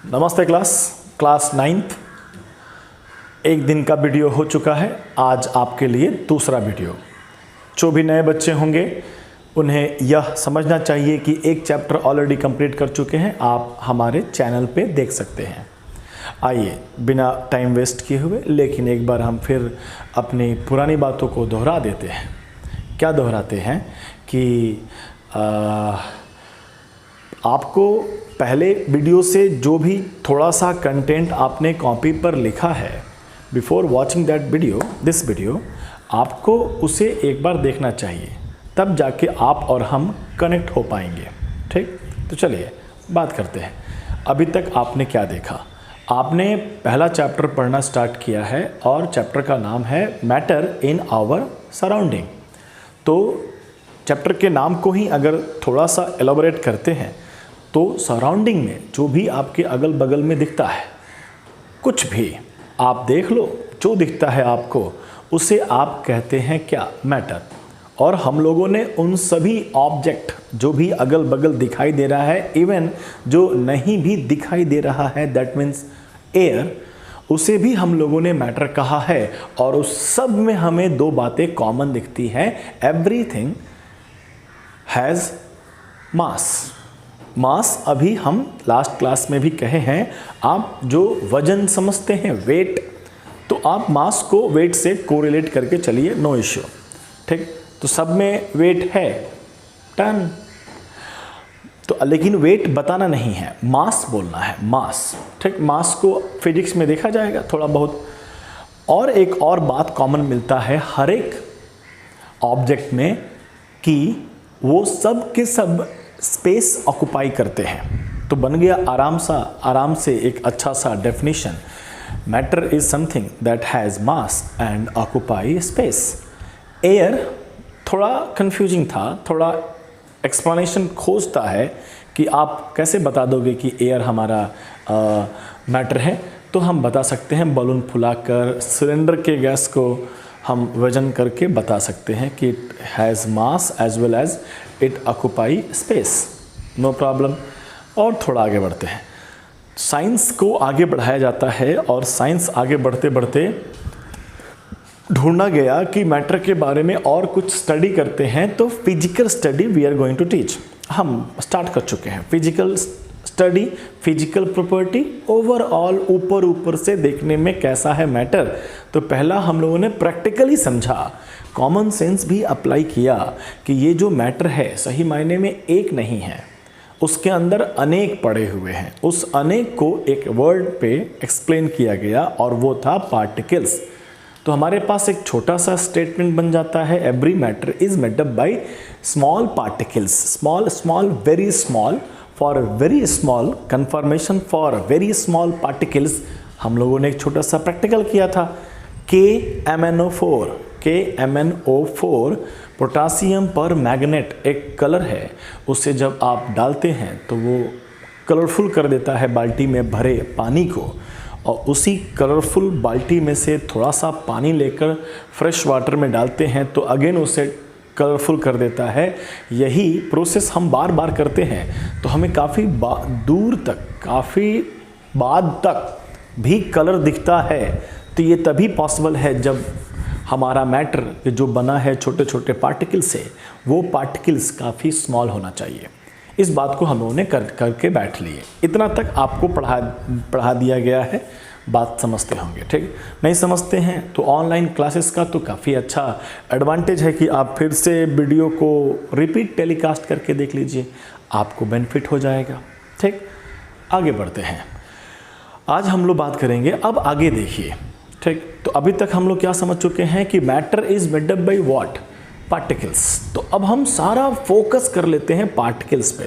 नमस्ते class 9th। एक दिन का वीडियो हो चुका है, आज आपके लिए दूसरा वीडियो। जो भी नए बच्चे होंगे उन्हें यह समझना चाहिए कि एक चैप्टर ऑलरेडी कंप्लीट कर चुके हैं, आप हमारे चैनल पे देख सकते हैं। आइए बिना टाइम वेस्ट किए हुए लेकिन एक बार हम फिर अपनी पुरानी बातों को दोहरा देते हैं। क्या दोहराते हैं कि आपको पहले वीडियो से जो भी थोड़ा सा कंटेंट आपने कॉपी पर लिखा है, before watching that video this video, आपको उसे एक बार देखना चाहिए, तब जाके आप और हम कनेक्ट हो पाएंगे। ठीक, तो चलिए बात करते हैं। अभी तक आपने क्या देखा? आपने पहला चैप्टर पढ़ना स्टार्ट किया है और चैप्टर का नाम है मैटर इन आवर सराउंडिंग। तो चैप्टर के नाम को ही अगर थोड़ा सा एलोबरेट करते हैं तो सराउंडिंग में जो भी आपके अगल बगल में दिखता है, कुछ भी आप देख लो, जो दिखता है आपको उसे आप कहते हैं क्या? मैटर। और हम लोगों ने उन सभी ऑब्जेक्ट जो भी अगल बगल दिखाई दे रहा है, इवन जो नहीं भी दिखाई दे रहा है, दैट मीन्स एयर, उसे भी हम लोगों ने मैटर कहा है। और उस सब में हमें दो बातें कॉमन दिखती हैं। एवरीथिंग हैज़ मास। मास अभी हम लास्ट क्लास में भी कहे हैं। आप जो वजन समझते हैं, वेट, तो आप मास को वेट से कोरिलेट करके चलिए, नो इश्यू। ठीक, तो सब में वेट है, टन। तो लेकिन वेट बताना नहीं है, मास बोलना है, मास। ठीक, मास को फिजिक्स में देखा जाएगा थोड़ा बहुत। और एक और बात कॉमन मिलता है हर एक ऑब्जेक्ट में कि वो सब के सब स्पेस ऑक्युपाई करते हैं। तो बन गया आराम से एक अच्छा सा definition. Matter is something that has mass and occupy space. Air थोड़ा कंफ्यूजिंग था, थोड़ा एक्सप्लेनेशन खोजता है कि आप कैसे बता दोगे कि एयर हमारा मैटर है। तो हम बता सकते हैं बलून फुलाकर, सिलेंडर के गैस को हम वजन करके बता सकते हैं कि it has mass as well as it occupy space, no problem. और थोड़ा आगे बढ़ते हैं। साइंस को आगे बढ़ाया जाता है और साइंस आगे बढ़ते बढ़ते ढूंढा गया कि मैटर के बारे में और कुछ स्टडी करते हैं। तो physical study we are going to teach, हम स्टार्ट कर चुके हैं। Physical study, physical property, overall ऊपर से देखने में कैसा है मैटर। तो पहला हम लोगों ने प्रैक्टिकली समझा, कॉमन सेंस भी अप्लाई किया कि ये जो मैटर है सही मायने में एक नहीं है, उसके अंदर अनेक पड़े हुए हैं। उस अनेक को एक वर्ड पे एक्सप्लेन किया गया और वो था पार्टिकल्स। तो हमारे पास एक छोटा सा स्टेटमेंट बन जाता है, every matter is made up by small particles, small very small, for very small confirmation for very small particles. हम लोगों ने एक छोटा सा प्रैक्टिकल किया था। KMnO4 पोटासियम पर मैग्नेट एक कलर है, उससे जब आप डालते हैं तो वो कलरफुल कर देता है बाल्टी में भरे पानी को। और उसी कलरफुल बाल्टी में से थोड़ा सा पानी लेकर फ्रेश वाटर में डालते हैं तो अगेन उसे कलरफुल कर देता है। यही प्रोसेस हम बार बार करते हैं तो हमें काफ़ी दूर तक, काफ़ी बाद तक भी कलर दिखता है। तो ये तभी पॉसिबल है जब हमारा मैटर जो बना है छोटे छोटे पार्टिकल से, वो पार्टिकल्स काफ़ी स्मॉल होना चाहिए। इस बात को हम लोगों ने करके बैठ लिए। इतना तक आपको पढ़ा दिया गया है, बात समझते होंगे। ठीक, नहीं समझते हैं तो ऑनलाइन क्लासेस का तो काफ़ी अच्छा एडवांटेज है कि आप फिर से वीडियो को रिपीट टेलीकास्ट करके देख लीजिए, आपको बेनिफिट हो जाएगा। ठीक, आगे बढ़ते हैं। आज हम लोग बात करेंगे, अब आगे देखिए। ठीक, तो अभी तक हम लोग क्या समझ चुके हैं कि matter is made up by what? Particles. तो अब हम सारा फोकस कर लेते हैं पार्टिकल्स पे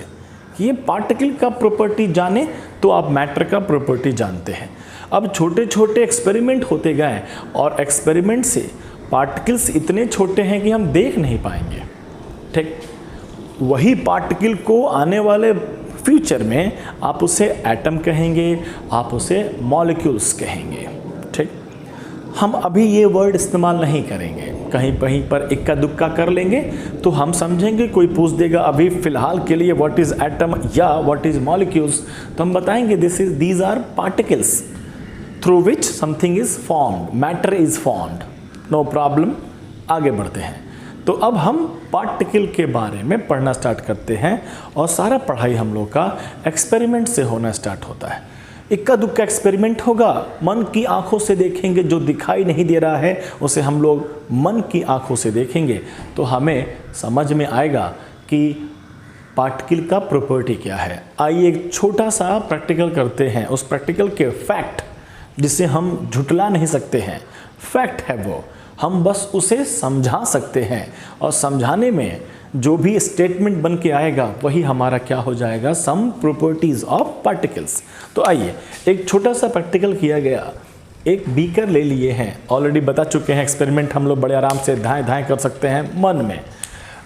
कि ये पार्टिकल का प्रॉपर्टी जाने तो आप मैटर का प्रॉपर्टी जानते हैं। अब छोटे छोटे एक्सपेरिमेंट होते गए और एक्सपेरिमेंट से पार्टिकल्स इतने छोटे हैं कि हम देख नहीं पाएंगे। ठीक, वही पार्टिकल को आने वाले फ्यूचर में आप उसे एटम कहेंगे, आप उसे मॉलिक्यूल्स कहेंगे। ठीक, हम अभी ये वर्ड इस्तेमाल नहीं करेंगे, कहीं कहीं पर इक्का दुक्का कर लेंगे तो हम समझेंगे। कोई पूछ देगा अभी फ़िलहाल के लिए व्हाट इज़ एटम या व्हाट इज़ मॉलिक्यूल्स, तो हम बताएंगे these are particles through which something is formed, matter is formed. No problem, आगे बढ़ते हैं। तो अब हम पार्टिकल के बारे में पढ़ना स्टार्ट करते हैं और सारा पढ़ाई हम लोग का एक्सपेरिमेंट से होना स्टार्ट होता है। इक्का दुक्का एक्सपेरिमेंट होगा, मन की आंखों से देखेंगे, जो दिखाई नहीं दे रहा है उसे हम लोग मन की आंखों से देखेंगे तो हमें समझ में आएगा कि पार्टिकल का प्रॉपर्टी क्या है। आइए एक छोटा सा प्रैक्टिकल करते हैं, उस प्रैक्टिकल के फैक्ट जिसे हम झुटला नहीं सकते हैं, फैक्ट है वो, हम बस उसे समझा सकते हैं और समझाने में जो भी स्टेटमेंट बन के आएगा वही हमारा क्या हो जाएगा, सम प्रॉपर्टीज ऑफ पार्टिकल्स। तो आइए एक छोटा सा प्रैक्टिकल किया गया। एक बीकर ले लिए हैं, ऑलरेडी बता चुके हैं, एक्सपेरिमेंट हम लोग बड़े आराम से धाएं धाएं कर सकते हैं मन में।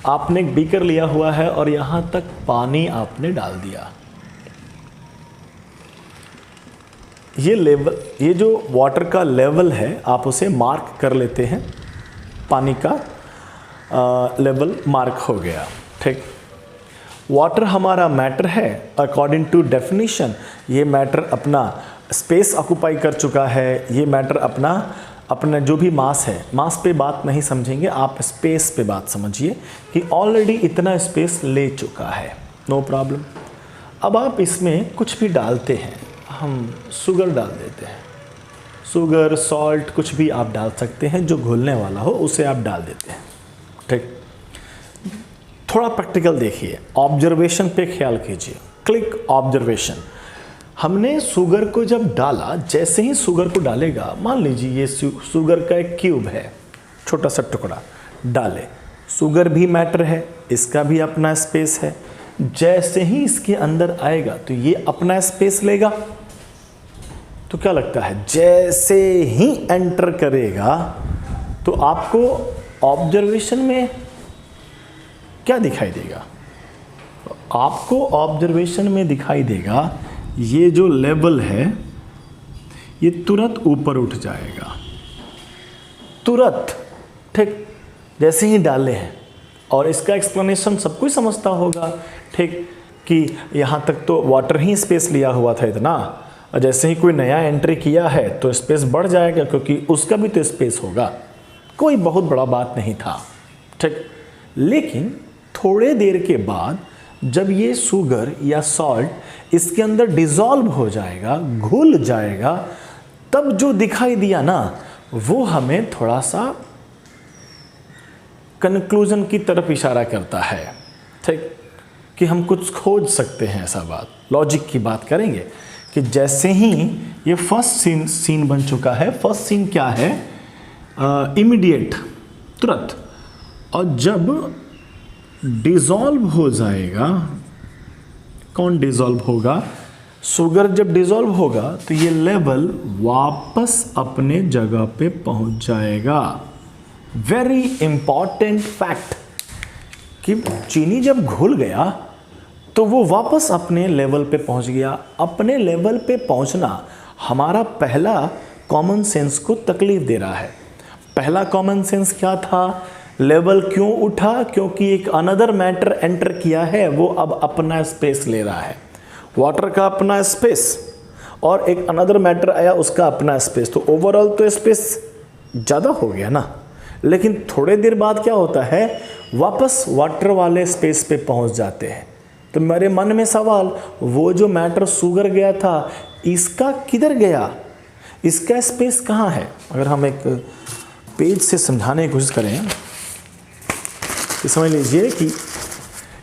आपने एक बीकर लिया हुआ है और यहाँ तक पानी आपने डाल दिया। ये लेवल, ये जो वाटर का लेवल है आप उसे मार्क कर लेते हैं, पानी का लेवल मार्क हो गया, ठीक। वाटर हमारा मैटर है, अकॉर्डिंग टू डेफिनेशन ये मैटर अपना स्पेस ऑक्यूपाई कर चुका है। ये मैटर अपना जो भी मास है, मास पे बात नहीं समझेंगे, आप स्पेस पे बात समझिए कि ऑलरेडी इतना स्पेस ले चुका है, नो प्रॉब्लम। अब आप इसमें कुछ भी डालते हैं, हम शुगर डाल देते हैं, शुगर, सॉल्ट, कुछ भी आप डाल सकते हैं, जो घुलने वाला हो उसे आप डाल देते हैं, ठीक। थोड़ा प्रैक्टिकल देखिए, ऑब्जर्वेशन पे ख्याल कीजिए, क्लिक ऑब्जर्वेशन। हमने शुगर को जब डाला, जैसे ही शुगर को डालेगा, मान लीजिए ये शुगर का एक क्यूब है, छोटा सा टुकड़ा डाले, शुगर भी मैटर है, इसका भी अपना स्पेस है। जैसे ही इसके अंदर आएगा तो ये अपना स्पेस लेगा, तो क्या लगता है जैसे ही एंटर करेगा तो आपको ऑब्जर्वेशन में क्या दिखाई देगा? आपको ऑब्जर्वेशन में दिखाई देगा ये जो लेवल है ये तुरंत ऊपर उठ जाएगा, तुरंत, ठीक, जैसे ही डाले हैं। और इसका एक्सप्लेनेशन सब कोई समझता होगा, ठीक, कि यहाँ तक तो वाटर ही स्पेस लिया हुआ था इतना, और जैसे ही कोई नया एंट्री किया है तो स्पेस बढ़ जाएगा क्योंकि उसका भी तो स्पेस होगा, कोई बहुत बड़ा बात नहीं था, ठीक। लेकिन थोड़े देर के बाद जब ये शुगर या सॉल्ट इसके अंदर डिज़ोल्व हो जाएगा, घुल जाएगा, तब जो दिखाई दिया ना वो हमें थोड़ा सा कंक्लूजन की तरफ इशारा करता है, ठीक, कि हम कुछ खोज सकते हैं। ऐसा बात, लॉजिक की बात करेंगे कि जैसे ही ये फर्स्ट सीन बन चुका है, फर्स्ट सीन क्या है, इमीडिएट, तुरंत, और जब डिज़ोल्व हो जाएगा, कौन डिज़ोल्व होगा? शुगर जब डिज़ोल्व होगा तो ये लेवल वापस अपने जगह पे पहुंच जाएगा। वेरी इंपॉर्टेंट फैक्ट कि चीनी जब घुल गया तो वो वापस अपने लेवल पे पहुंच गया। अपने लेवल पे पहुंचना हमारा पहला कॉमन सेंस को तकलीफ दे रहा है। पहला कॉमन सेंस क्या था? लेवल क्यों उठा? क्योंकि एक अनदर मैटर एंटर किया है, वो अब अपना स्पेस ले रहा है। वाटर का अपना स्पेस और एक अनदर मैटर आया, उसका अपना स्पेस, तो ओवरऑल तो स्पेस ज़्यादा हो गया ना। लेकिन थोड़े देर बाद क्या होता है, वापस वाटर वाले स्पेस पे पहुंच जाते हैं। तो मेरे मन में सवाल, वो जो मैटर शुगर गया था इसका किधर गया? इसका स्पेस कहाँ है? अगर हम एक पेज से समझाने की कोशिश करें तो समझ लीजिए कि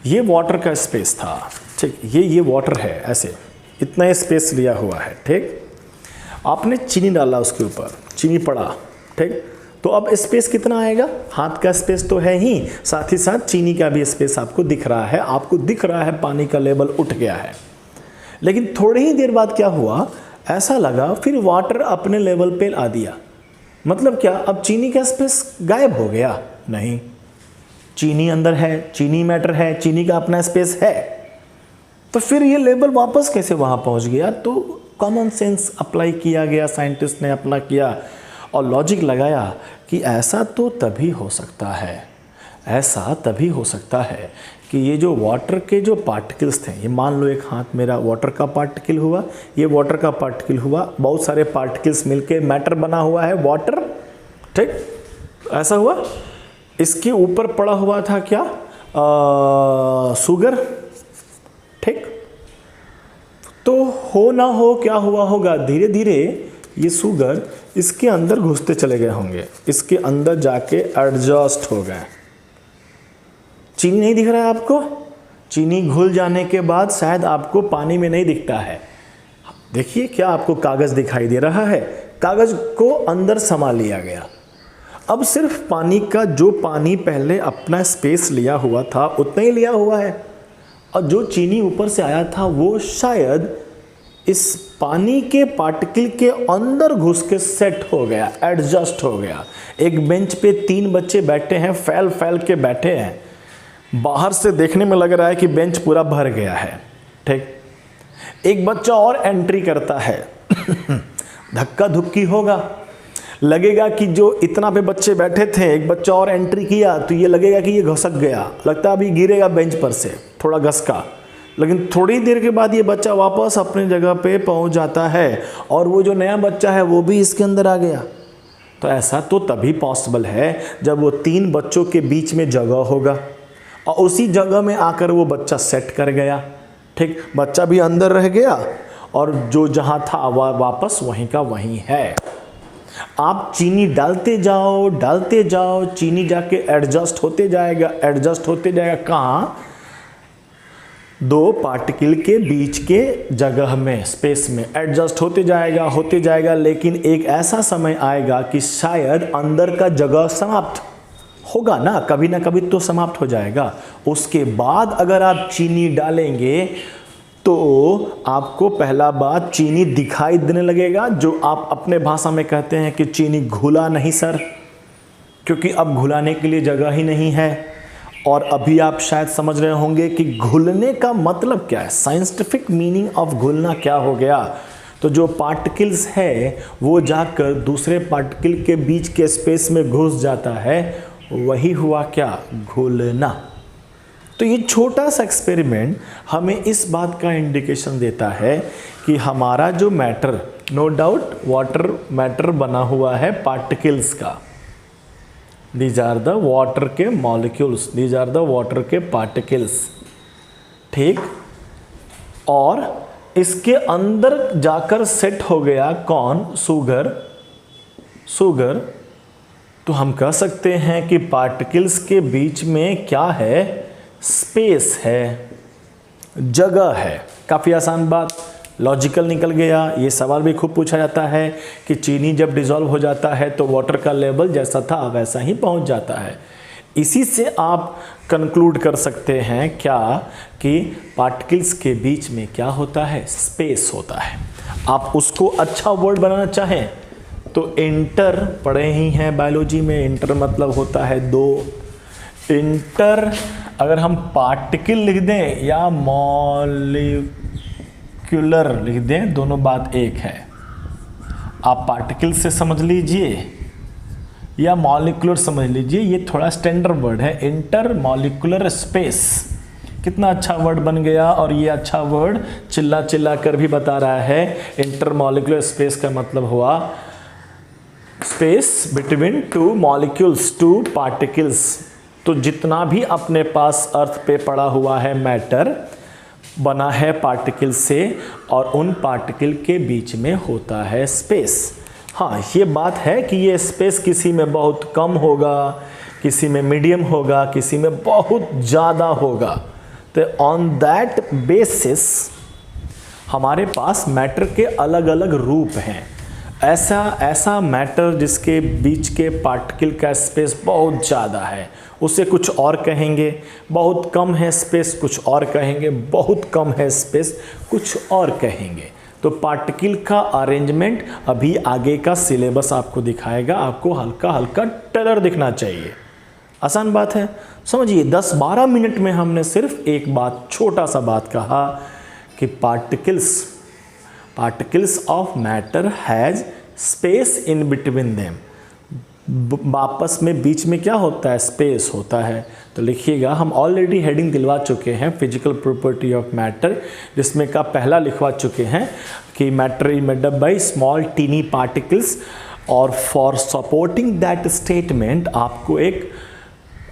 ये वाटर का स्पेस था, ठीक, ये वाटर है, ऐसे इतना स्पेस लिया हुआ है, ठीक। आपने चीनी डाला उसके ऊपर, चीनी पड़ा, ठीक, तो अब स्पेस कितना आएगा? हाथ का स्पेस तो है ही, साथ ही साथ चीनी का भी स्पेस आपको दिख रहा है। आपको दिख रहा है पानी का लेवल उठ गया है। लेकिन थोड़ी ही देर बाद क्या हुआ, ऐसा लगा फिर वाटर अपने लेवल पे ला दिया। मतलब क्या, अब चीनी का स्पेस गायब हो गया? नहीं, चीनी अंदर है, चीनी मैटर है, चीनी का अपना स्पेस है। तो फिर ये लेवल वापस कैसे वहाँ पहुँच गया? तो कॉमन सेंस अप्लाई किया गया, साइंटिस्ट ने अपना किया और लॉजिक लगाया कि ऐसा तो तभी हो सकता है, ऐसा तभी हो सकता है कि ये जो वाटर के जो पार्टिकल्स थे, ये मान लो एक हाथ मेरा वाटर का पार्टिकल हुआ, ये वाटर का पार्टिकल हुआ, बहुत सारे पार्टिकल्स मिलके मैटर बना हुआ है वाटर, ठीक, ऐसा हुआ। इसके ऊपर पड़ा हुआ था क्या, शुगर, ठीक। तो हो ना हो क्या हुआ होगा, धीरे धीरे ये शुगर इसके अंदर घुसते चले गए होंगे, इसके अंदर जाके एडजस्ट हो गए। चीनी नहीं दिख रहा है आपको, चीनी घुल जाने के बाद शायद आपको पानी में नहीं दिखता है। देखिए क्या आपको कागज़ दिखाई दे रहा है, कागज़ को अंदर समा लिया गया। अब सिर्फ पानी का, जो पानी पहले अपना स्पेस लिया हुआ था उतना ही लिया हुआ है, और जो चीनी ऊपर से आया था वो शायद इस पानी के पार्टिकल के अंदर घुस के सेट हो गया, एडजस्ट हो गया। एक बेंच पे 3 बच्चे बैठे हैं, फैल फैल के बैठे हैं, बाहर से देखने में लग रहा है कि बेंच पूरा भर गया है, ठीक। एक बच्चा और एंट्री करता है धक्का धुक्की होगा, लगेगा कि जो इतना पे बच्चे बैठे थे, एक बच्चा और एंट्री किया तो ये लगेगा कि ये घसक गया, लगता है अभी गिरेगा बेंच पर से, थोड़ा घसका। लेकिन थोड़ी देर के बाद ये बच्चा वापस अपनी जगह पे पहुंच जाता है, और वो जो नया बच्चा है वो भी इसके अंदर आ गया। तो ऐसा तो तभी पॉसिबल है जब वो 3 बच्चों के बीच में जगह होगा, और उसी जगह में आकर वो बच्चा सेट कर गया, ठीक। बच्चा भी अंदर रह गया और जो जहाँ था वह वापस वहीं का वहीं है। आप चीनी डालते जाओ, चीनी जाके एडजस्ट होते जाएगा, एडजस्ट होते जाएगा। कहाँ, 2 पार्टिकल के बीच के जगह में, स्पेस में एडजस्ट होते जाएगा। लेकिन एक ऐसा समय आएगा कि शायद अंदर का जगह समाप्त होगा ना कभी तो समाप्त हो जाएगा। उसके बाद अगर आप चीनी डालेंगे तो आपको पहला बात चीनी दिखाई देने लगेगा, जो आप अपने भाषा में कहते हैं कि चीनी घुला नहीं सर, क्योंकि अब घुलाने के लिए जगह ही नहीं है। और अभी आप शायद समझ रहे होंगे कि घुलने का मतलब क्या है, साइंटिफिक मीनिंग ऑफ घुलना क्या हो गया। तो जो पार्टिकल्स है वो जाकर दूसरे पार्टिकल के बीच के स्पेस में घुस जाता है, वही हुआ क्या, घुलना। तो ये छोटा सा एक्सपेरिमेंट हमें इस बात का इंडिकेशन देता है कि हमारा जो matter, no doubt water matter बना हुआ है पार्टिकल्स का, दीज आर द वाटर के molecules, these are the water के पार्टिकल्स, ठीक। और इसके अंदर जाकर सेट हो गया कौन, शुगर। तो हम कह सकते हैं कि पार्टिकल्स के बीच में क्या है, स्पेस है, जगह है। काफ़ी आसान बात, लॉजिकल निकल गया। ये सवाल भी खूब पूछा जाता है कि चीनी जब डिज़ोल्व हो जाता है तो वाटर का लेवल जैसा था वैसा ही पहुंच जाता है। इसी से आप कंक्लूड कर सकते हैं क्या, कि पार्टिकल्स के बीच में क्या होता है, स्पेस होता है। आप उसको अच्छा वर्ड बनाना चाहें तो इंटर पढ़े ही हैं बायोलॉजी में, इंटर मतलब होता है 2। इंटर अगर हम पार्टिकल लिख दें या मॉलिक्यूलर लिख दें, दोनों बात एक है। आप पार्टिकल से समझ लीजिए या मॉलिक्यूलर समझ लीजिए, ये थोड़ा स्टैंडर्ड वर्ड है। इंटर मॉलिक्यूलर स्पेस, कितना अच्छा वर्ड बन गया। और ये अच्छा वर्ड चिल्ला कर भी बता रहा है। इंटर मॉलिक्यूलर स्पेस का मतलब हुआ स्पेस बिटवीन 2 मॉलिक्यूल्स, 2 पार्टिकल्स। तो जितना भी अपने पास अर्थ पे पड़ा हुआ है मैटर बना है पार्टिकल से, और उन पार्टिकल के बीच में होता है स्पेस। हाँ, ये बात है कि ये स्पेस किसी में बहुत कम होगा, किसी में मीडियम होगा, किसी में बहुत ज़्यादा होगा। तो ऑन दैट बेसिस हमारे पास मैटर के अलग अलग रूप हैं। ऐसा मैटर जिसके बीच के पार्टिकल का स्पेस बहुत ज़्यादा है उसे कुछ और कहेंगे, बहुत कम है स्पेस कुछ और कहेंगे, बहुत कम है स्पेस कुछ और कहेंगे। तो पार्टिकल का अरेंजमेंट अभी आगे का सिलेबस आपको दिखाएगा, आपको हल्का हल्का टेलर दिखना चाहिए। आसान बात है, समझिए 10-12 मिनट में हमने सिर्फ एक बात, छोटा सा बात कहा कि particles of matter has space in between them, आपस में बीच में क्या होता है, स्पेस होता है। तो लिखिएगा, हम ऑलरेडी हेडिंग दिलवा चुके हैं फिजिकल प्रॉपर्टी ऑफ मैटर, जिसमें का पहला लिखवा चुके हैं कि matter is made up by small tiny particles, और फॉर सपोर्टिंग दैट स्टेटमेंट आपको एक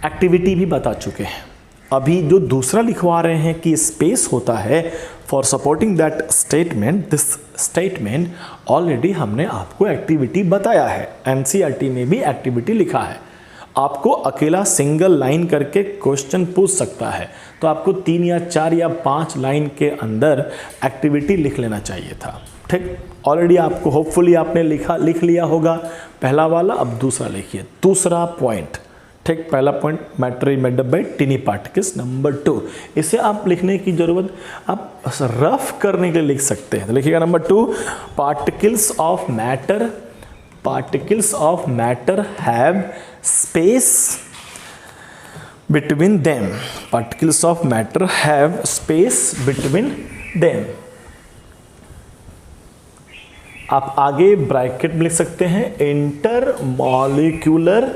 एक्टिविटी भी बता चुके हैं। अभी जो दूसरा लिखवा रहे हैं कि स्पेस होता है for supporting that statement, this statement already हमने आपको एक्टिविटी बताया है, एनसीईआरटी में भी एक्टिविटी लिखा है। आपको अकेला सिंगल लाइन करके क्वेश्चन पूछ सकता है, तो आपको 3 या 4 या 5 लाइन के अंदर एक्टिविटी लिख लेना चाहिए था। ठीक, ऑलरेडी आपको होपफुली आपने लिख लिया होगा पहला वाला। अब दूसरा लिखिए, दूसरा पॉइंट। ठीक, पहला point matter is made up bye टिनी particles. Number 2, इसे आप लिखने की जरूरत, आप रफ करने के लिए लिख सकते हैं। तो लिखिएगा number 2, particles of matter have space between them, particles of matter have space between them. आप आगे ब्रैकेट में लिख सकते हैं इंटरमॉलिक्यूलर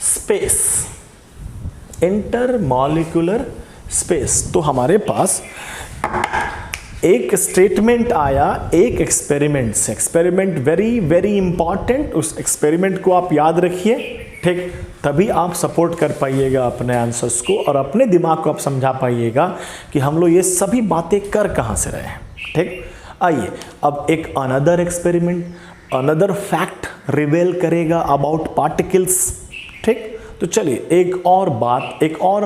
स्पेस, इंटरमॉलिक्यूलर स्पेस। तो हमारे पास एक स्टेटमेंट आया एक एक्सपेरिमेंट से, एक्सपेरिमेंट वेरी वेरी इंपॉर्टेंट, उस एक्सपेरिमेंट को आप याद रखिए। ठीक, तभी आप सपोर्ट कर पाइएगा अपने आंसर्स को, और अपने दिमाग को आप समझा पाइएगा कि हम लोग ये सभी बातें कर कहाँ से रहे हैं। ठीक, आइए अब एक अनदर एक्सपेरिमेंट, अनदर फैक्ट रिवेल करेगा अबाउट पार्टिकल्स। ठीक, तो चलिए एक और बात, एक और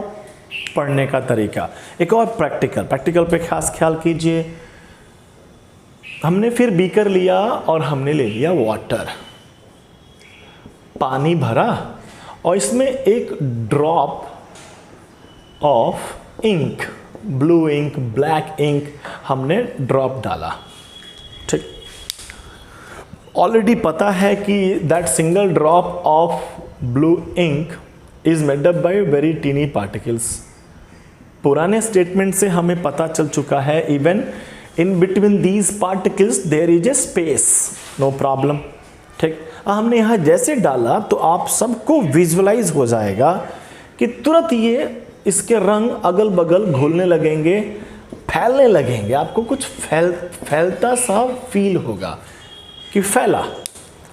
पढ़ने का तरीका, एक और प्रैक्टिकल पे खास ख्याल कीजिए। हमने फिर बीकर लिया और हमने ले लिया वाटर, पानी भरा, और इसमें एक drop of ink, blue ink, black ink हमने ड्रॉप डाला। ठीक, ऑलरेडी पता है कि that single drop of blue ink is made up by very tiny particles. पुराने स्टेटमेंट से हमें पता चल चुका है even in between these particles there is a space, no problem. ठीक, हमने यहाँ जैसे डाला तो आप सबको विजुअलाइज हो जाएगा कि तुरंत ये इसके रंग अगल बगल घुलने लगेंगे, फैलने लगेंगे। आपको कुछ फैलता सा फील होगा कि फैला,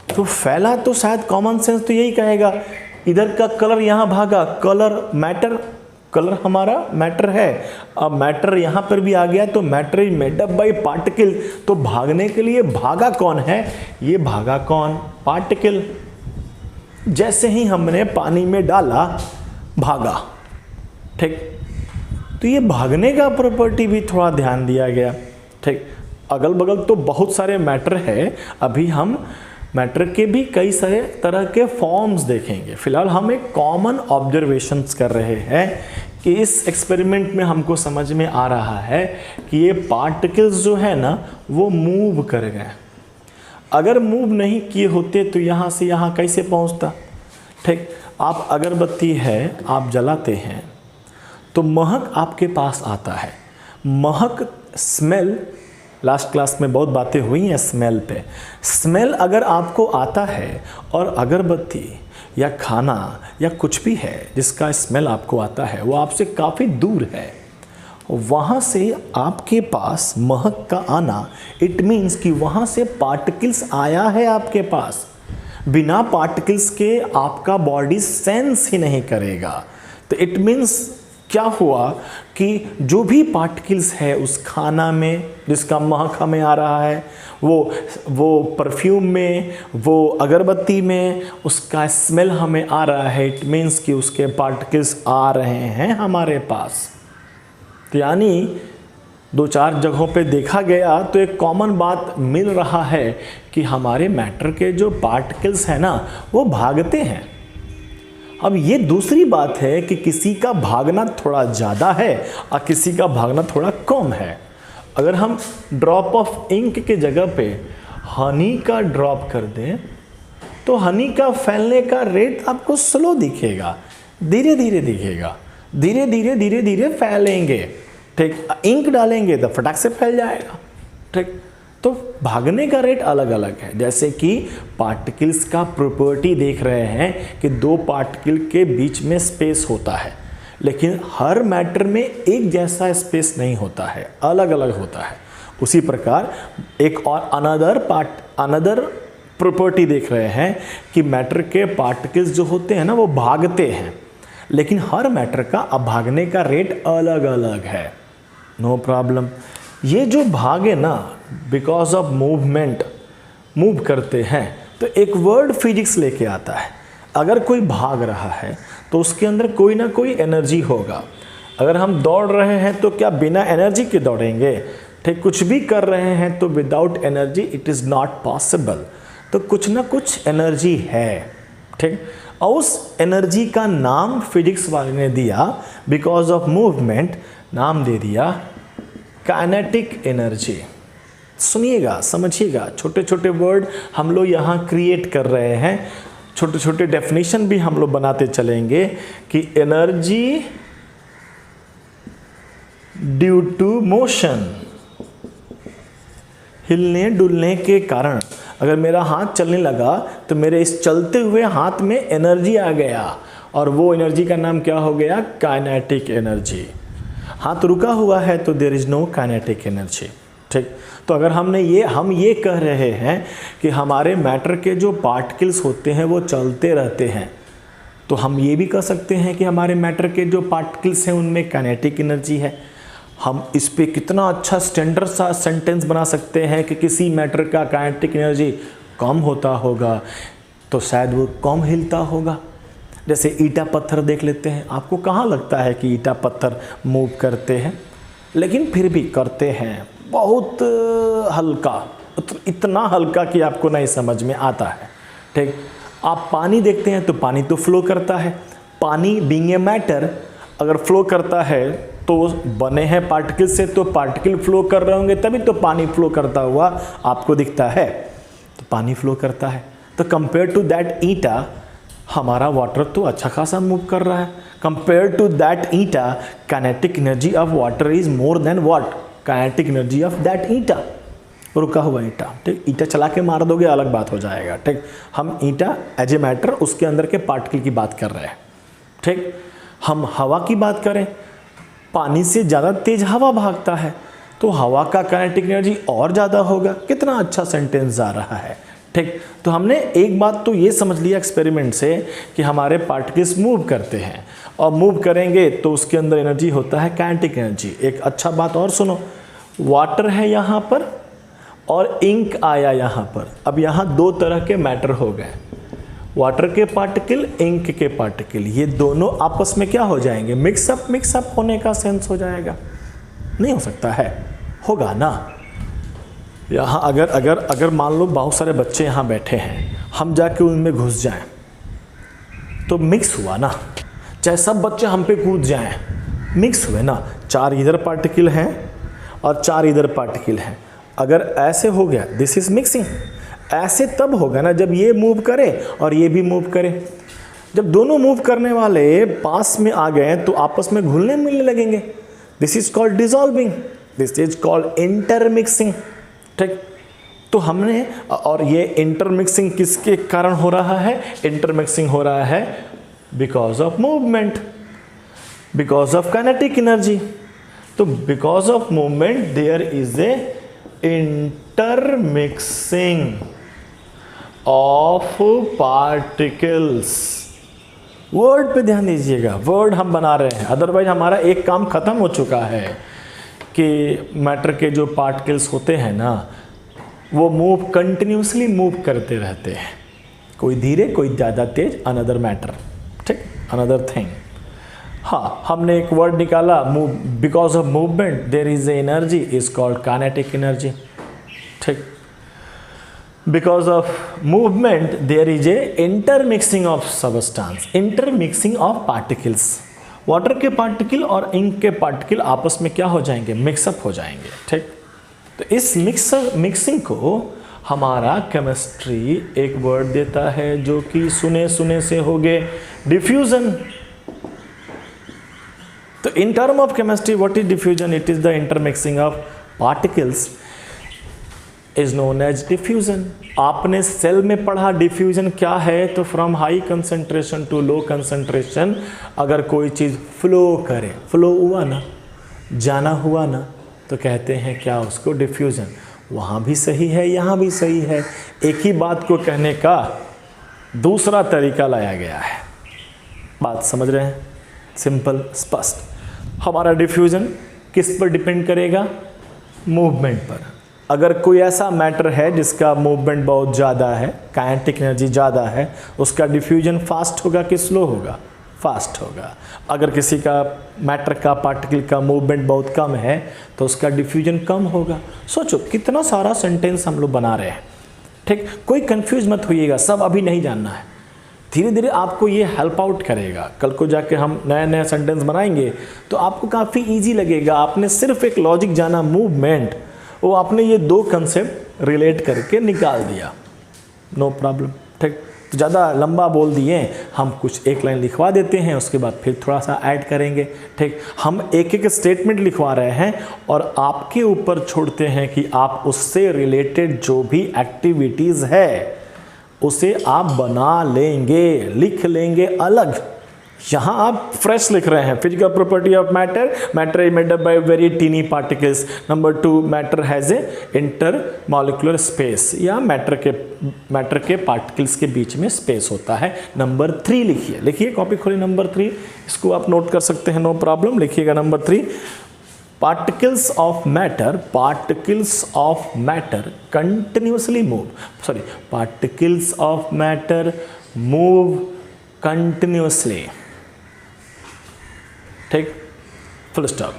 तो फैला तो शायद कॉमन सेंस तो यही कहेगा, इधर का कलर यहाँ भागा, कलर मैटर, कलर हमारा मैटर है। अब मैटर यहाँ पर भी आ गया, तो matter is made up bye particle, तो भागने के लिए भागा कौन है, ये भागा कौन, पार्टिकल। जैसे ही हमने पानी में डाला भागा। ठीक, तो ये भागने का प्रॉपर्टी भी थोड़ा ध्यान दिया गया। ठीक, अगल बगल तो बहुत सारे मैटर है, अभी हम मैटर के भी कई सारे तरह के फॉर्म्स देखेंगे। फिलहाल हम एक कॉमन ऑब्जर्वेशंस कर रहे हैं कि इस एक्सपेरिमेंट में हमको समझ में आ रहा है कि ये पार्टिकल्स जो है ना वो मूव कर गए। अगर मूव नहीं किए होते तो यहाँ से यहाँ कैसे पहुँचता। ठीक, आप अगरबत्ती है आप जलाते हैं तो महक आपके पास आता है, महक स्मेल, लास्ट क्लास में बहुत बातें हुई हैं स्मेल पे। स्मेल अगर आपको आता है और अगरबत्ती या खाना या कुछ भी है जिसका स्मेल आपको आता है वो आपसे काफ़ी दूर है, वहाँ से आपके पास महक का आना, इट मीन्स कि वहाँ से पार्टिकल्स आया है आपके पास। बिना पार्टिकल्स के आपका बॉडी सेंस ही नहीं करेगा। तो इट मीन्स क्या हुआ कि जो भी पार्टिकल्स है उस खाना में जिसका महक हमें आ रहा है, वो परफ्यूम में, वो अगरबत्ती में उसका स्मेल हमें आ रहा है, इट मीन्स कि उसके पार्टिकल्स आ रहे हैं हमारे पास। तो यानी 2-4 जगहों पे देखा गया तो एक कॉमन बात मिल रहा है कि हमारे मैटर के जो पार्टिकल्स हैं ना वो भागते हैं। अब ये दूसरी बात है कि किसी का भागना थोड़ा ज़्यादा है और किसी का भागना थोड़ा कम है। अगर हम ड्रॉप ऑफ इंक के जगह पे हनी का ड्रॉप कर दें तो हनी का फैलने का रेट आपको स्लो दिखेगा, धीरे धीरे दिखेगा, धीरे धीरे धीरे धीरे फैलेंगे। ठीक, इंक डालेंगे तो फटाक से फैल जाएगा। ठीक, तो भागने का रेट अलग अलग है। जैसे कि पार्टिकल्स का प्रॉपर्टी देख रहे हैं कि दो पार्टिकल के बीच में स्पेस होता है, लेकिन हर मैटर में एक जैसा स्पेस नहीं होता है, अलग अलग होता है। उसी प्रकार एक और अनदर प्रॉपर्टी देख रहे हैं कि मैटर के पार्टिकल्स जो होते हैं ना वो भागते हैं, लेकिन हर मैटर का अब भागने का रेट अलग अलग है। No problem. ये जो भागे ना बिकॉज ऑफ मूवमेंट मूव करते हैं, तो एक वर्ड फिजिक्स लेके आता है। अगर कोई भाग रहा है तो उसके अंदर कोई ना कोई एनर्जी होगा। अगर हम दौड़ रहे हैं तो क्या बिना एनर्जी के दौड़ेंगे? ठीक, कुछ भी कर रहे हैं तो without energy it is not possible. तो कुछ ना कुछ एनर्जी है। ठीक, और उस एनर्जी का नाम फिजिक्स वाले ने दिया, बिकॉज ऑफ मूवमेंट नाम दे दिया काइनेटिक एनर्जी। सुनिएगा, समझिएगा, छोटे छोटे वर्ड हम लोग यहाँ क्रिएट कर रहे हैं, छोटे छोटे डेफिनेशन भी हम लोग बनाते चलेंगे कि एनर्जी ड्यू टू मोशन, हिलने डुलने के कारण। अगर मेरा हाथ चलने लगा तो मेरे इस चलते हुए हाथ में एनर्जी आ गया, और वो एनर्जी का नाम क्या हो गया? Kinetic energy. हाथ रुका हुआ है तो there is no kinetic energy. ठीक, तो अगर हम ये कह रहे हैं कि हमारे मैटर के जो पार्टिकल्स होते हैं वो चलते रहते हैं, तो हम ये भी कह सकते हैं कि हमारे मैटर के जो पार्टिकल्स हैं उनमें काइनेटिक एनर्जी है। हम इस पे कितना अच्छा स्टैंडर्ड सा सेंटेंस बना सकते हैं कि किसी मैटर का काइनेटिक एनर्जी कम होता होगा तो शायद वो कम हिलता होगा। जैसे ईटा पत्थर देख लेते हैं, आपको कहाँ लगता है कि ईटा पत्थर मूव करते हैं? लेकिन फिर भी करते हैं, बहुत हल्का, इतना हल्का कि आपको नहीं समझ में आता है। ठीक, आप पानी देखते हैं तो पानी तो फ्लो करता है। पानी बीइंग ए मैटर अगर फ्लो करता है तो बने हैं पार्टिकल से, तो पार्टिकल फ्लो कर रहे होंगे तभी तो पानी फ्लो करता हुआ आपको दिखता है। तो पानी फ्लो करता है, तो कंपेयर टू दैट ईटा हमारा वाटर तो अच्छा खासा मूव कर रहा है। कंपेयर टू दैट ईटा kinetic energy of water is more than what? Kinetic energy of that ईटा। रुका हुआ ईटा, ठीक, ईटा चला के मार दोगे अलग बात हो जाएगा। ठीक, हम ईटा एज ए मैटर उसके अंदर के पार्टिकल की बात कर रहे हैं। ठीक, हम हवा की बात करें, पानी से ज़्यादा तेज हवा भागता है तो हवा का काइनेटिक एनर्जी और ज़्यादा होगा। कितना अच्छा सेंटेंस जा रहा है। ठीक, तो हमने एक बात तो ये समझ लिया एक्सपेरिमेंट से कि हमारे पार्टिकल्स मूव करते हैं, और मूव करेंगे तो उसके अंदर एनर्जी होता है काइनेटिक एनर्जी। एक अच्छा बात और सुनो, वाटर है यहाँ पर और इंक आया यहाँ पर। अब यहाँ दो तरह के मैटर हो गए, वाटर के पार्टिकल, इंक के पार्टिकल। ये दोनों आपस में क्या हो जाएंगे? मिक्सअप होने का सेंस हो जाएगा। नहीं हो सकता है? होगा ना। यहाँ अगर मान लो बहुत सारे बच्चे यहाँ बैठे हैं, हम जाके उनमें घुस जाएं तो मिक्स हुआ ना। चाहे सब बच्चे हम पे कूद जाएं, मिक्स हुए ना। चार इधर पार्टिकल हैं और चार इधर पार्टिकल हैं। अगर ऐसे हो गया, दिस इज मिक्सिंग। ऐसे तब होगा ना जब ये मूव करे और ये भी मूव करे। जब दोनों मूव करने वाले पास में आ गए तो आपस में घुलने मिलने लगेंगे। This is called dissolving, this is called intermixing. ठीक, तो हमने, और ये इंटरमिक्सिंग किसके कारण हो रहा है? इंटरमिक्सिंग हो रहा है because of movement, because of kinetic energy. तो because of movement there is a intermixing of particles. Word पे ध्यान दीजिएगा, वर्ड हम बना रहे हैं, अदरवाइज हमारा एक काम खत्म हो चुका है कि मैटर के जो पार्टिकल्स होते हैं ना वो कंटिन्यूसली मूव करते रहते हैं, कोई धीरे कोई ज़्यादा तेज, अनदर मैटर। ठीक, अनदर थिंग। हाँ, हमने एक वर्ड निकाला, move, because of movement there is a energy is called kinetic energy. ठीक, because of movement there is a intermixing of substance, intermixing of particles. Water के पार्टिकल और ink के particle आपस में क्या हो जाएंगे? मिक्सअप हो जाएंगे। ठीक, तो इस मिक्सिंग को हमारा केमिस्ट्री एक वर्ड देता है जो कि सुने सुने से हो गए, डिफ्यूजन। तो in term of chemistry what is diffusion? It is the intermixing of particles is known as diffusion. आपने सेल में पढ़ा डिफ्यूजन क्या है, तो from high concentration to low concentration अगर कोई चीज़ फ्लो करे, फ्लो हुआ ना, जाना हुआ ना, तो कहते हैं क्या उसको, डिफ्यूजन। वहाँ भी सही है, यहाँ भी सही है, एक ही बात को कहने का दूसरा तरीका लाया गया है। बात समझ रहे हैं? सिंपल, स्पष्ट। हमारा डिफ्यूजन किस पर डिपेंड करेगा? मूवमेंट पर। अगर कोई ऐसा मैटर है जिसका मूवमेंट बहुत ज़्यादा है, काइनेटिक एनर्जी ज़्यादा है, उसका डिफ्यूजन फास्ट होगा कि स्लो होगा? फास्ट होगा। अगर किसी का मैटर का पार्टिकल का मूवमेंट बहुत कम है तो उसका डिफ्यूजन कम होगा। सोचो कितना सारा सेंटेंस हम लोग बना रहे हैं, ठीक। कोई कंफ्यूज मत होइएगा, सब अभी नहीं जानना है, धीरे धीरे आपको ये हेल्प आउट करेगा। कल को जाके हम नया नया सेंटेंस बनाएंगे तो आपको काफ़ी इजी लगेगा। आपने सिर्फ एक लॉजिक जाना, मूवमेंट, वो आपने ये दो कंसेप्ट रिलेट करके निकाल दिया, नो प्रॉब्लम, ठीक। तो ज़्यादा लंबा बोल दिए, हम कुछ एक लाइन लिखवा देते हैं, उसके बाद फिर थोड़ा सा ऐड करेंगे, ठीक। हम एक एक स्टेटमेंट लिखवा रहे हैं और आपके ऊपर छोड़ते हैं कि आप उससे रिलेटेड जो भी एक्टिविटीज़ है उसे आप बना लेंगे, लिख लेंगे अलग। यहाँ आप फ्रेश लिख रहे हैं, physical property of matter, matter is made up by very tiny particles. Number 2, matter has a intermolecular space, या मैटर के पार्टिकल्स के बीच में स्पेस होता है। नंबर 3 लिखिए, लिखिए, कॉपी खोलिए, नंबर 3, इसको आप नोट कर सकते हैं, नो प्रॉब्लम। लिखिएगा number 3, particles of matter continuously move, particles of matter move continuously, ठीक, फुल स्टॉप।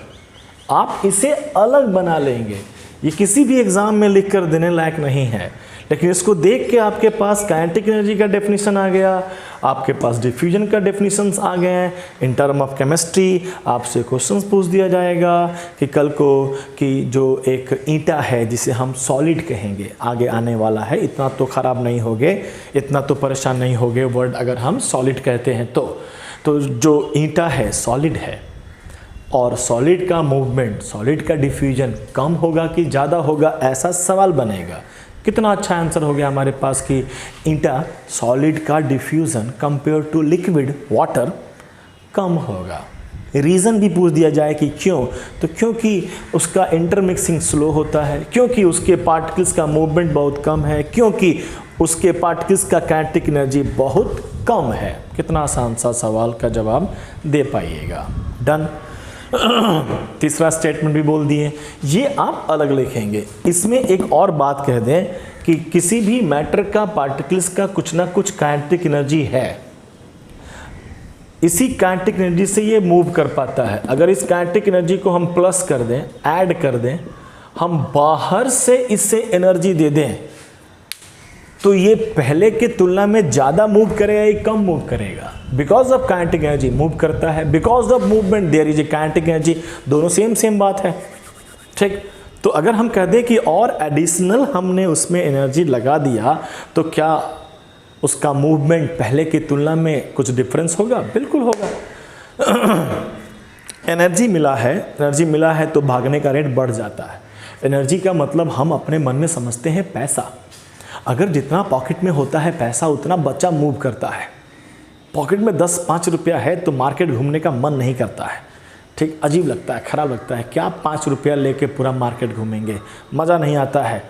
आप इसे अलग बना लेंगे, ये किसी भी एग्जाम में लिख कर देने लायक नहीं है, लेकिन इसको देख के आपके पास काइनेटिक एनर्जी का डेफिनेशन आ गया, आपके पास डिफ्यूजन का डेफिनेशंस आ गए हैं। इन टर्म ऑफ केमिस्ट्री आपसे क्वेश्चंस पूछ दिया जाएगा कि कल को कि जो एक ईंटा है जिसे हम सॉलिड कहेंगे, आगे आने वाला है, इतना तो ख़राब नहीं होगे, इतना तो परेशान नहीं होगे वर्ड अगर हम सॉलिड कहते हैं तो जो ईंटा है सॉलिड है, और सॉलिड का मूवमेंट, सॉलिड का डिफ्यूजन कम होगा कि ज़्यादा होगा, ऐसा सवाल बनेगा। कितना अच्छा आंसर हो गया हमारे पास कि ईंटा सॉलिड का diffusion compare to liquid water कम होगा। रीज़न भी पूछ दिया जाए कि क्यों, तो क्योंकि उसका इंटरमिक्सिंग स्लो होता है, क्योंकि उसके पार्टिकल्स का मूवमेंट बहुत कम है, क्योंकि उसके पार्टिकल्स का काइनेटिक एनर्जी बहुत कम है। कितना आसान सा सवाल का जवाब दे पाइएगा। डन। तीसरा स्टेटमेंट भी बोल दिए, ये आप अलग लिखेंगे। इसमें एक और बात कह दें कि किसी भी मैटर का पार्टिकल्स का कुछ ना कुछ काइनेटिक एनर्जी है, इसी काइनेटिक एनर्जी से ये मूव कर पाता है। अगर इस काइनेटिक एनर्जी को हम प्लस कर दें, ऐड कर दें, हम बाहर से इससे एनर्जी दे दें, तो ये पहले के तुलना में ज़्यादा मूव करेगा या कम मूव करेगा? Because of kinetic energy move करता है, because of movement there is a kinetic energy, दोनों सेम बात है, ठीक। तो अगर हम कह दें कि और एडिशनल हमने उसमें एनर्जी लगा दिया तो क्या उसका मूवमेंट पहले की तुलना में कुछ डिफरेंस होगा? बिल्कुल होगा। एनर्जी मिला है तो भागने का रेट बढ़ जाता है। एनर्जी का मतलब हम अपने मन में समझते हैं पैसा। अगर जितना पॉकेट में होता है पैसा, उतना बच्चा मूव करता है। पॉकेट में 10-5 रुपया है तो मार्केट घूमने का मन नहीं करता है, ठीक, अजीब लगता है, खराब लगता है। क्या 5 रुपया लेके पूरा मार्केट घूमेंगे? मज़ा नहीं आता है।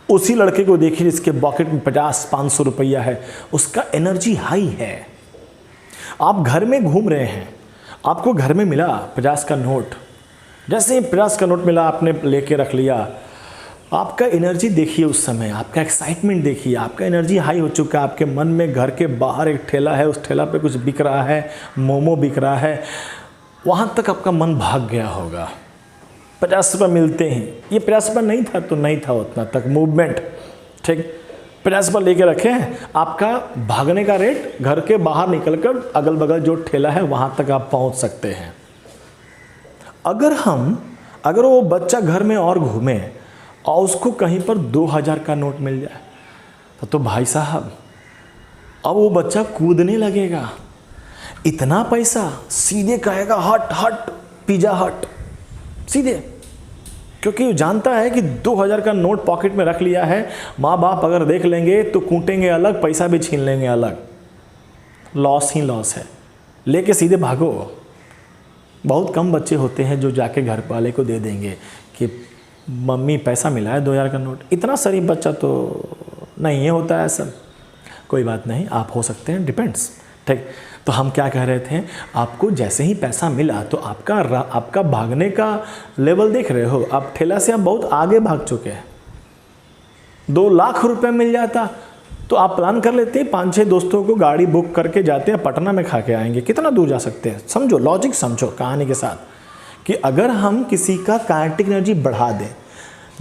उसी लड़के को देखिए जिसके पॉकेट में 50-500 रुपया है, उसका एनर्जी हाई है। आप घर में घूम रहे हैं, आपको घर में मिला 50 का नोट, जैसे ही 50 का नोट मिला आपने लेके रख लिया, आपका एनर्जी देखिए, उस समय आपका एक्साइटमेंट देखिए, आपका एनर्जी हाई हो चुका है। आपके मन में घर के बाहर एक ठेला है, उस ठेला पे कुछ बिक रहा है, मोमो बिक रहा है, वहाँ तक आपका मन भाग गया होगा। 50 रुपये मिलते हैं, ये 50 रुपये नहीं था तो नहीं था उतना तक मूवमेंट, ठीक। 50 रुपये लेके रखे हैं, आपका भागने का रेट घर के बाहर निकलकर अगल बगल जो ठेला है वहाँ तक आप पहुँच सकते हैं। अगर वो बच्चा घर में और घूमे और उसको कहीं पर 2000 का नोट मिल जाए तो भाई साहब अब वो बच्चा कूदने लगेगा। इतना पैसा, सीधे कहेगा हट हट पिज़्ज़ा हट, सीधे क्योंकि वो जानता है कि 2000 का नोट पॉकेट में रख लिया है, माँ बाप अगर देख लेंगे तो कूटेंगे अलग, पैसा भी छीन लेंगे अलग, लॉस ही लॉस है, लेके सीधे भागो। बहुत कम बच्चे होते हैं जो जाके घर वाले को दे देंगे कि मम्मी पैसा मिला है 2000 का नोट। इतना शरीफ बच्चा तो नहीं है होता है सब। कोई बात नहीं, आप हो सकते हैं, डिपेंड्स। ठीक, तो हम क्या कह रहे थे, आपको जैसे ही पैसा मिला तो आपका भागने का लेवल देख रहे हो, आप ठेला से आप बहुत आगे भाग चुके हैं। 2 लाख रुपए मिल जाता तो आप प्लान कर लेते हैं, 5-6 दोस्तों को गाड़ी बुक करके जाते हैं, पटना में खा के आएंगे। कितना दूर जा सकते हैं, समझो, लॉजिक समझो कहानी के साथ, कि अगर हम किसी का काइनेटिक एनर्जी बढ़ा दें,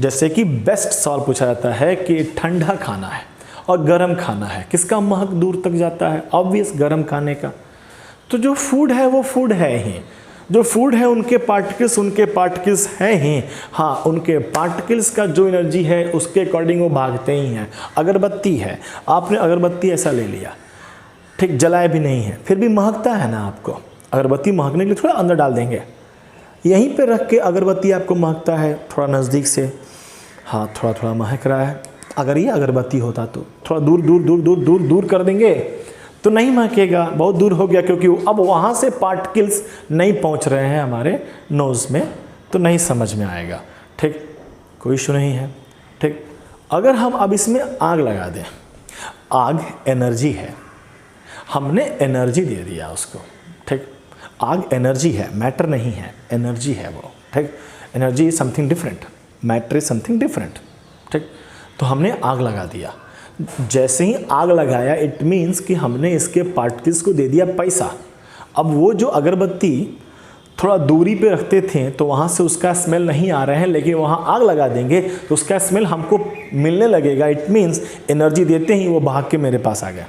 जैसे कि बेस्ट सवाल पूछा जाता है कि ठंडा खाना है और गर्म खाना है, किसका महक दूर तक जाता है? ऑब्वियस गर्म खाने का। तो जो फूड है वो फूड है ही, जो फूड है उनके पार्टिकल्स हैं ही। हाँ, उनके पार्टिकल्स का जो एनर्जी है उसके अकॉर्डिंग वो भागते ही हैं। अगरबत्ती है, आपने अगरबत्ती ऐसा ले लिया, ठीक, जलाया भी नहीं है, फिर भी महकता है ना आपको। अगरबत्ती महकने के लिए थोड़ा अंदर डाल देंगे, यहीं पे रख के अगरबत्ती आपको महकता है, थोड़ा नज़दीक से, हाँ थोड़ा थोड़ा महक रहा है। अगर ये अगरबत्ती होता तो थोड़ा दूर कर देंगे तो नहीं महकेगा, बहुत दूर हो गया, क्योंकि अब वहाँ से पार्टिकल्स नहीं पहुँच रहे हैं हमारे नोज़ में, तो नहीं समझ में आएगा। ठीक, कोई इशू नहीं है। ठीक, अगर हम अब इसमें आग लगा दें, आग एनर्जी है, हमने एनर्जी दे दिया उसको। ठीक, आग एनर्जी है, मैटर नहीं है, एनर्जी है वो। ठीक, energy is something different, matter is something different. ठीक, तो हमने आग लगा दिया। जैसे ही आग लगाया, इट मीन्स कि हमने इसके पार्टिकल्स को दे दिया पैसा। अब वो जो अगरबत्ती थोड़ा दूरी पे रखते थे तो वहाँ से उसका स्मेल नहीं आ रहे हैं, लेकिन वहाँ आग लगा देंगे तो उसका स्मेल हमको मिलने लगेगा। इट मीन्स एनर्जी देते ही वो भाग के मेरे पास आ गया।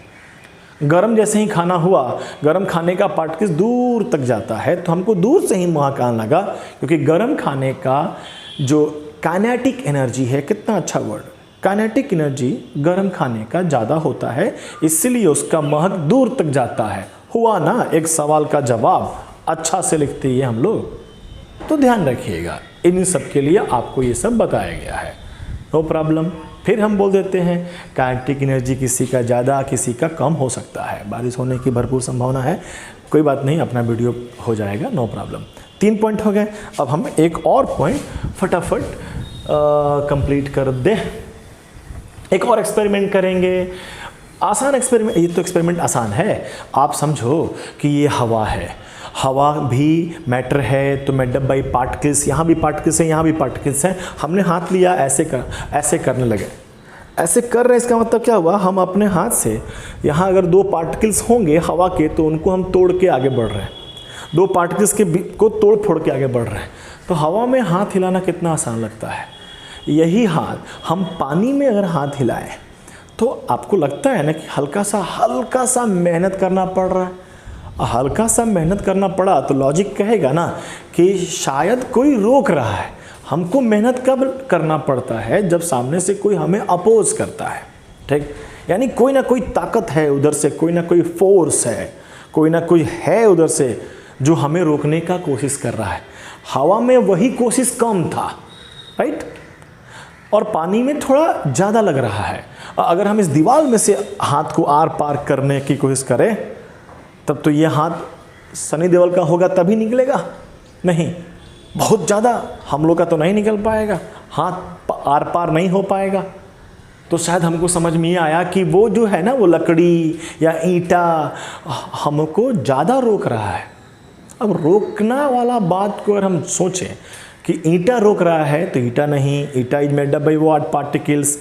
गरम जैसे ही खाना हुआ, गरम खाने का पार्टिकल्स दूर तक जाता है तो हमको दूर से ही महक आने लगा, क्योंकि गरम खाने का जो काइनेटिक एनर्जी है, कितना अच्छा वर्ड, काइनेटिक एनर्जी गर्म खाने का ज़्यादा होता है, इसलिए उसका महक दूर तक जाता है। हुआ ना एक सवाल का जवाब, अच्छा से लिखते हैं हम लोग। तो ध्यान रखिएगा, इन सब के लिए आपको ये सब बताया गया है, नो प्रॉब्लम। फिर हम बोल देते हैं काइनेटिक एनर्जी किसी का ज़्यादा किसी का कम हो सकता है, बारिश होने की भरपूर संभावना है, कोई बात नहीं, अपना वीडियो हो जाएगा, नो प्रॉब्लम। 3 पॉइंट हो गए। अब हम एक और पॉइंट फटाफट कंप्लीट कर दें। एक और एक्सपेरिमेंट करेंगे, आसान एक्सपेरिमेंट। ये तो एक्सपेरिमेंट आसान है, आप समझो कि ये हवा है, हवा भी मैटर है, तो मैटर बाई पार्टिकल्स, यहाँ भी पार्टिकल्स हैं, यहाँ भी पार्टिकल्स हैं। हमने हाथ लिया, ऐसे करने लगे, ऐसे कर रहे हैं, इसका मतलब क्या हुआ, हम अपने हाथ से यहाँ अगर 2 पार्टिकल्स होंगे हवा के तो उनको हम तोड़ के आगे बढ़ रहे हैं, 2 पार्टिकल्स को तोड़ फोड़ के आगे बढ़ रहे हैं। तो हवा में हाथ हिलाना कितना आसान लगता है। यही हाथ हम पानी में अगर हाथ हिलाएं तो आपको लगता है ना कि हल्का सा मेहनत करना पड़ रहा है। हल्का सा मेहनत करना पड़ा तो लॉजिक कहेगा ना कि शायद कोई रोक रहा है। हमको मेहनत कब करना पड़ता है, जब सामने से कोई हमें अपोज करता है। ठीक, यानी कोई ना कोई ताकत है उधर से, कोई ना कोई फोर्स है, कोई ना कोई है उधर से जो हमें रोकने का कोशिश कर रहा है। हवा में वही कोशिश कम था, राइट, और पानी में थोड़ा ज़्यादा लग रहा है। अगर हम इस दीवार में से हाथ को आर पार करने की कोशिश करें तब तो ये हाथ सनी देओल का होगा तभी निकलेगा, नहीं, बहुत ज़्यादा हम लोग का तो नहीं निकल पाएगा, हाथ आर पार नहीं हो पाएगा। तो शायद हमको समझ में ये आया कि वो जो है ना, वो लकड़ी या ईंटा हमको ज़्यादा रोक रहा है। अब रोकना वाला बात को अगर हम सोचें कि ईंटा रोक रहा है तो ईंटा नहीं, ईंटा is made up by what, particles.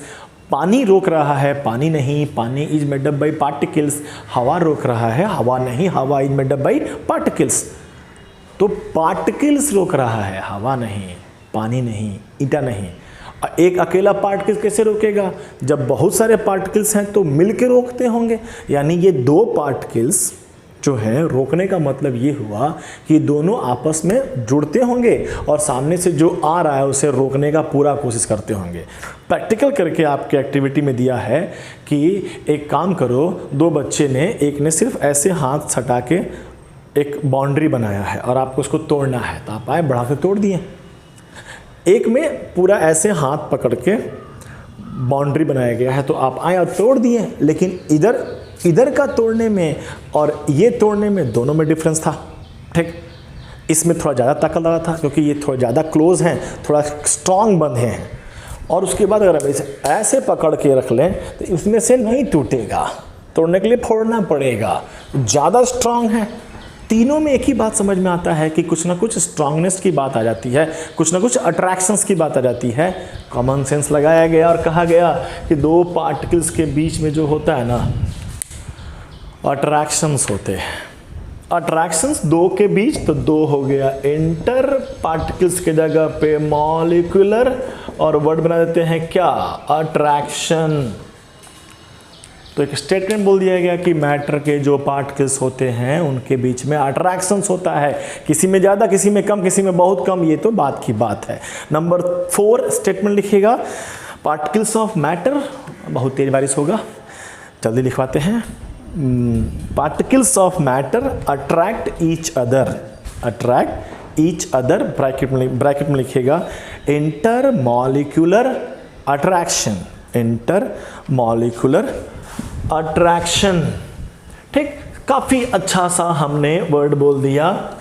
पानी रोक रहा है, पानी नहीं, पानी is made up bye particles. हवा रोक रहा है, हवा नहीं, हवा is made up bye particles. तो पार्टिकल्स रोक रहा है, हवा नहीं, पानी नहीं, ईंटा नहीं। एक अकेला पार्टिकल कैसे रोकेगा, जब बहुत सारे पार्टिकल्स हैं तो मिलकर रोकते होंगे। यानी ये 2 पार्टिकल्स जो है, रोकने का मतलब ये हुआ कि दोनों आपस में जुड़ते होंगे और सामने से जो आ रहा है उसे रोकने का पूरा कोशिश करते होंगे। प्रैक्टिकल करके आपके एक्टिविटी में दिया है कि एक काम करो, 2 बच्चे ने, एक ने सिर्फ ऐसे हाथ सटा के एक बाउंड्री बनाया है और आपको उसको तोड़ना है, तो आप आए बढ़ा के तोड़ दिए। एक में पूरा ऐसे हाथ पकड़ के बाउंड्री बनाया गया है, तो आप आए और तोड़ दिए, लेकिन इधर का तोड़ने में और ये तोड़ने में दोनों में डिफरेंस था। ठीक, इसमें थोड़ा ज़्यादा ताकत लगा था क्योंकि ये थोड़ा ज़्यादा क्लोज हैं, थोड़ा स्ट्रांग बंधे हैं। और उसके बाद अगर हम इसे ऐसे पकड़ के रख लें तो इसमें से नहीं टूटेगा, तोड़ने के लिए फोड़ना पड़ेगा, ज़्यादा स्ट्रांग है। तीनों में एक ही बात समझ में आता है कि कुछ ना कुछ स्ट्रांगनेस की बात आ जाती है, कुछ ना कुछ अट्रैक्शंस की बात आ जाती है। कॉमन सेंस लगाया गया और कहा गया कि दो पार्टिकल्स के बीच में जो होता है ना, अट्रैक्शंस होते हैं। अट्रैक्शंस दो के बीच, तो दो हो गया इंटर पार्टिकल्स के जगह पे मॉलिक्यूलर, और वर्ड बना देते हैं क्या, अट्रैक्शन। तो एक स्टेटमेंट बोल दिया गया कि मैटर के जो पार्टिकल्स होते हैं उनके बीच में अट्रैक्शंस होता है, किसी में ज़्यादा, किसी में कम, किसी में बहुत कम, ये तो बात की बात है। नंबर 4 स्टेटमेंट लिखिएगा, पार्टिकल्स ऑफ मैटर, बहुत तेज बारिश होगा, जल्दी लिखवाते हैं। Particles of matter attract each other, attract each other, bracket में लिखिएगा inter molecular attraction, inter molecular attraction. ठीक, काफ़ी अच्छा सा हमने वर्ड बोल दिया,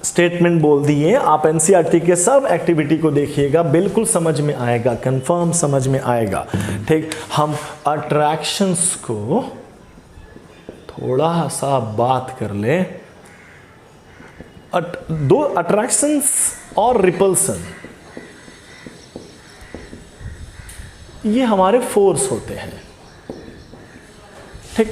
स्टेटमेंट बोल दिए। आप एनसीईआरटी के सब एक्टिविटी को देखिएगा, बिल्कुल समझ में आएगा, कंफर्म समझ में आएगा। ठीक, हम अट्रैक्शंस को थोड़ा सा बात कर ले। दो अट्रैक्शंस और रिपल्सन, ये हमारे फोर्स होते हैं। ठीक,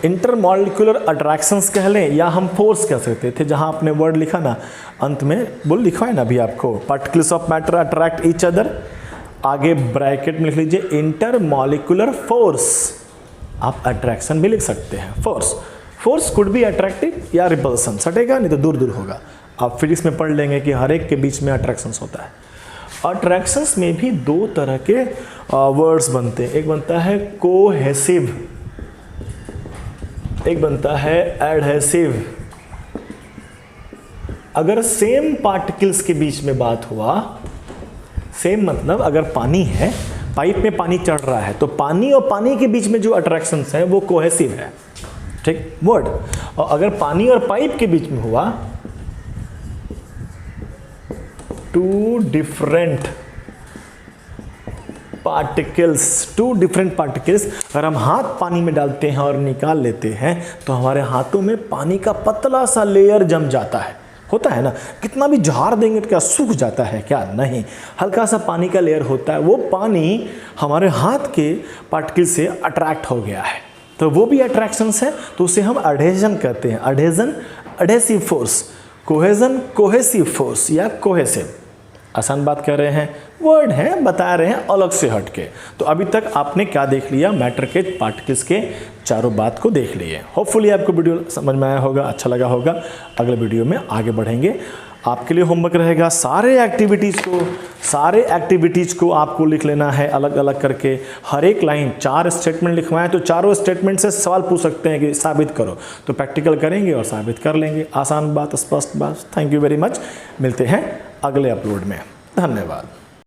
इंटरमॉलिक्यूलर अट्रैक्शंस कह लें या हम फोर्स कह सकते थे। जहां आपने वर्ड लिखा ना अंत में, बोल लिखा है ना अभी आपको, particles of matter attract each other, आगे ब्रैकेट में लिख लीजिए इंटरमॉलिक्यूलर फोर्स। आप अट्रैक्शन भी लिख सकते हैं, force. Force could be attractive या रिपल्सन, सटेगा नहीं तो दूर दूर होगा। आप फिजिक्स में पढ़ लेंगे कि हर एक के बीच में अट्रैक्शंस होता है। अट्रैक्शंस में भी दो तरह के वर्ड्स बनते हैं, एक बनता है कोहेसिव, एक बनता है एडहेसिव। अगर सेम पार्टिकल्स के बीच में बात हुआ, सेम मतलब अगर पानी है, पाइप में पानी चढ़ रहा है, तो पानी और पानी के बीच में जो अट्रैक्शंस है वो कोहेसिव है। ठीक, वर्ड। और अगर पानी और पाइप के बीच में हुआ, टू डिफरेंट पार्टिकल्स, अगर हम हाथ पानी में डालते हैं और निकाल लेते हैं तो हमारे हाथों में पानी का पतला सा लेयर जम जाता है, होता है ना। कितना भी झाड़ देंगे तो क्या सूख जाता है क्या, नहीं, हल्का सा पानी का लेयर होता है। वो पानी हमारे हाथ के पार्टिकल से अट्रैक्ट हो गया है, तो वो भी अट्रैक्शंस है, तो उसे हम अडेजन कहते हैं। Adhesion adhesive force, cohesion cohesive force या कोहेसिव। आसान बात कर रहे हैं, वर्ड है, बता रहे हैं अलग से हट के। तो अभी तक आपने क्या देख लिया, मैटर के पार्टिकल्स के चारों बात को देख लिए। होपफुली आपको वीडियो समझ में आया होगा, अच्छा लगा होगा। अगले वीडियो में आगे बढ़ेंगे। आपके लिए होमवर्क रहेगा, सारे एक्टिविटीज़ को आपको लिख लेना है अलग अलग करके। हर एक लाइन 4 स्टेटमेंट लिखवाएं, तो चारों स्टेटमेंट से सवाल पूछ सकते हैं कि साबित करो, तो प्रैक्टिकल करेंगे और साबित कर लेंगे। आसान बात, स्पष्ट बात। थैंक यू वेरी मच, मिलते हैं अगले अपलोड में। धन्यवाद।